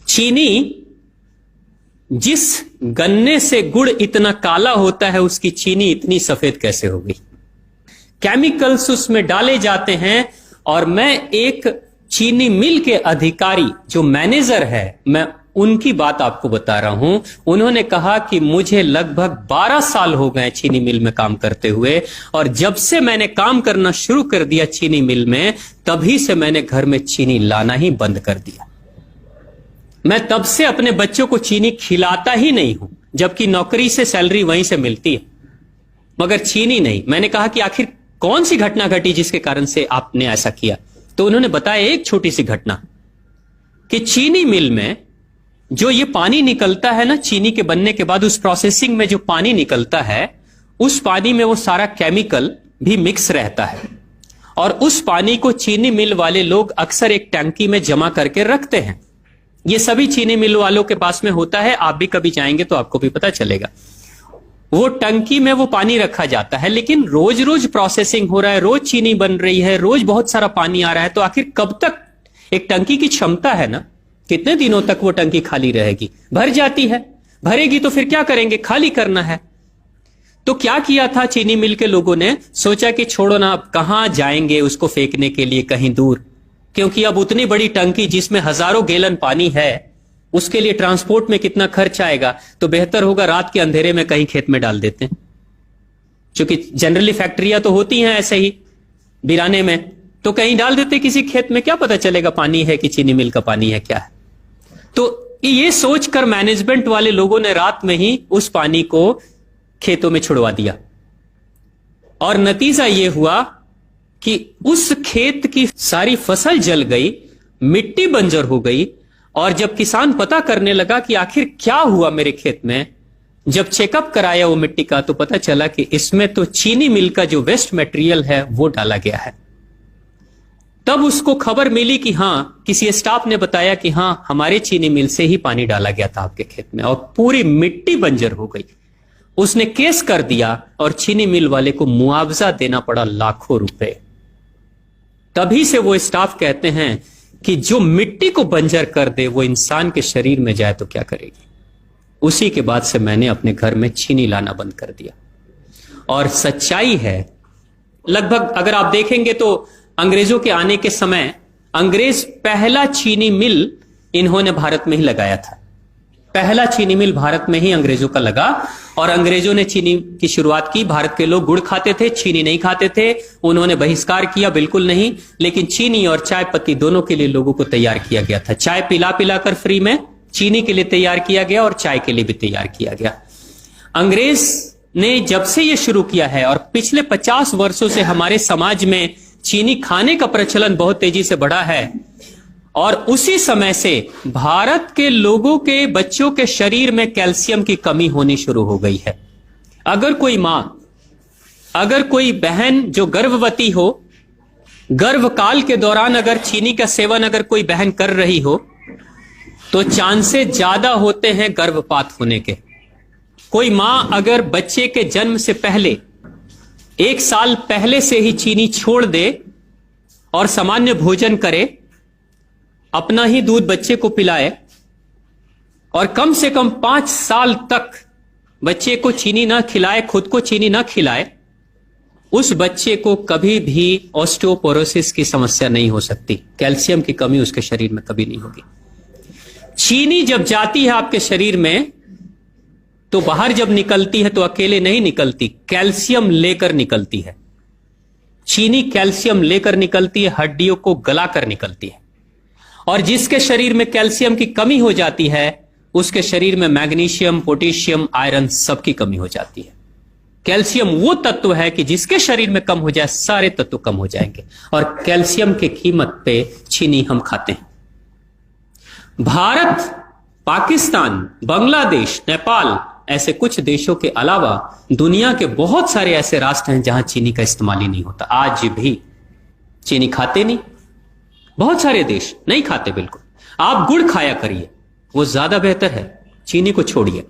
चीनी, जिस गन्ने से गुड़ इतना काला होता है उसकी चीनी इतनी सफेद कैसे हो गई? केमिकल्स उसमें डाले जाते हैं। और मैं एक चीनी मिल के अधिकारी जो मैनेजर है, मैं उनकी बात आपको बता रहा हूं। उन्होंने कहा कि मुझे लगभग 12 साल हो गए चीनी मिल में काम करते हुए, और जब से मैंने काम करना शुरू कर दिया चीनी मिल में, तभी से मैंने घर में चीनी लाना ही बंद कर दिया। मैं तब से अपने बच्चों को चीनी खिलाता ही नहीं हूं, जबकि नौकरी से सैलरी वहीं से मिलती है, मगर चीनी नहीं। मैंने कहा कि आखिर कौन सी घटना घटी जिसके कारण से आपने ऐसा किया? तो उन्होंने बताया एक छोटी सी घटना, कि चीनी मिल में जो ये पानी निकलता है ना, चीनी के बनने के बाद उस प्रोसेसिंग में जो पानी निकलता है, उस पानी में वो सारा केमिकल भी मिक्स रहता है, और उस पानी को चीनी मिल वाले लोग अक्सर एक टंकी में जमा करके रखते हैं। ये सभी चीनी मिल वालों के पास में होता है, आप भी कभी जाएंगे तो आपको भी पता चलेगा। वो टंकी में वो पानी रखा जाता है, लेकिन रोज रोज प्रोसेसिंग हो रहा है, रोज चीनी बन रही है, रोज बहुत सारा पानी आ रहा है, तो आखिर कब तक? एक टंकी की क्षमता है ना, कितने दिनों तक वो टंकी खाली रहेगी? भर जाती है, भरेगी तो फिर क्या करेंगे? खाली करना है। तो क्या किया था चीनी मिल के लोगों ने? सोचा कि छोड़ो ना, अब कहां जाएंगे उसको फेंकने के लिए कहीं दूर, क्योंकि अब उतनी बड़ी टंकी जिसमें हजारों गैलन पानी है, उसके लिए ट्रांसपोर्ट में कितना खर्च आएगा, तो बेहतर होगा रात के अंधेरे में कहीं खेत में डाल देते हैं। क्योंकि जनरली फैक्ट्रियां तो होती हैं ऐसे ही बिराने में, तो कहीं डाल देते किसी खेत में, क्या पता चलेगा पानी है कि चीनी मिल का पानी है, क्या है। तो ये सोचकर मैनेजमेंट वाले लोगों ने रात में ही उस पानी को खेतों में छुड़वा दिया, और नतीजा यह हुआ कि उस खेत की सारी फसल जल गई, मिट्टी बंजर हो गई। और जब किसान पता करने लगा कि आखिर क्या हुआ मेरे खेत में, जब चेकअप कराया वो मिट्टी का, तो पता चला कि इसमें तो चीनी मिल का जो वेस्ट मटेरियल है वो डाला गया है। तब उसको खबर मिली कि हां, किसी स्टाफ ने बताया कि हां, हमारे चीनी मिल से ही पानी डाला गया था आपके खेत में, और पूरी मिट्टी बंजर हो गई। उसने केस कर दिया और चीनी मिल वाले को मुआवजा देना पड़ा लाखों रुपए। तभी से वो स्टाफ कहते हैं कि जो मिट्टी को बंजर कर दे वो इंसान के शरीर में जाए तो क्या करेगी। उसी के बाद से मैंने अपने घर में चीनी लाना बंद कर दिया। और सच्चाई है, लगभग अगर आप देखेंगे तो अंग्रेजों के आने के समय अंग्रेज पहला चीनी मिल इन्होंने भारत में ही लगाया था। पहला चीनी मिल भारत में ही अंग्रेजों का लगा, और अंग्रेजों ने चीनी की शुरुआत की। भारत के लोग गुड़ खाते थे, चीनी नहीं खाते थे, उन्होंने बहिष्कार किया, बिल्कुल नहीं। लेकिन चीनी और चाय पत्ती दोनों के लिए लोगों को तैयार किया गया था। चाय पिला पिलाकर फ्री में चीनी के लिए तैयार किया गया, और चाय के लिए भी तैयार किया गया। अंग्रेज ने जब से यह शुरू किया है, और पिछले 50 वर्षों से हमारे समाज में चीनी खाने का प्रचलन बहुत तेजी से बढ़ा है, और उसी समय से भारत के लोगों के बच्चों के शरीर में कैल्शियम की कमी होनी शुरू हो गई है। अगर कोई मां, अगर कोई बहन जो गर्भवती हो, गर्भकाल के दौरान अगर चीनी का सेवन अगर कोई बहन कर रही हो, तो चांसेस ज्यादा होते हैं गर्भपात होने के। कोई मां अगर बच्चे के जन्म से पहले 1 साल पहले से ही चीनी छोड़ दे और सामान्य भोजन करे, अपना ही दूध बच्चे को पिलाए, और कम से कम 5 साल तक बच्चे को चीनी ना खिलाए, खुद को चीनी ना खिलाए, उस बच्चे को कभी भी ऑस्टियोपोरोसिस की समस्या नहीं हो सकती। कैल्शियम की कमी उसके शरीर में कभी नहीं होगी। चीनी जब जाती है आपके शरीर में, तो बाहर जब निकलती है तो अकेले नहीं निकलती, कैल्शियम लेकर निकलती है। चीनी कैल्शियम लेकर निकलती है, हड्डियों को गलाकर निकलती है। और जिसके शरीर में कैल्शियम की कमी हो जाती है, उसके शरीर में मैग्नीशियम, पोटेशियम, आयरन सबकी कमी हो जाती है। कैल्शियम वो तत्व है कि जिसके शरीर में कम हो जाए, सारे तत्व कम हो जाएंगे। और कैल्शियम की कीमत पे चीनी हम खाते हैं। भारत, पाकिस्तान, बांग्लादेश, नेपाल, ऐसे कुछ देशों के अलावा दुनिया के बहुत सारे ऐसे राष्ट्र हैं जहां चीनी का इस्तेमाल ही नहीं होता। आज भी चीनी खाते नहीं, बहुत सारे देश नहीं खाते बिल्कुल। आप गुड़ खाया करिए, वो ज्यादा बेहतर है, चीनी को छोड़िए।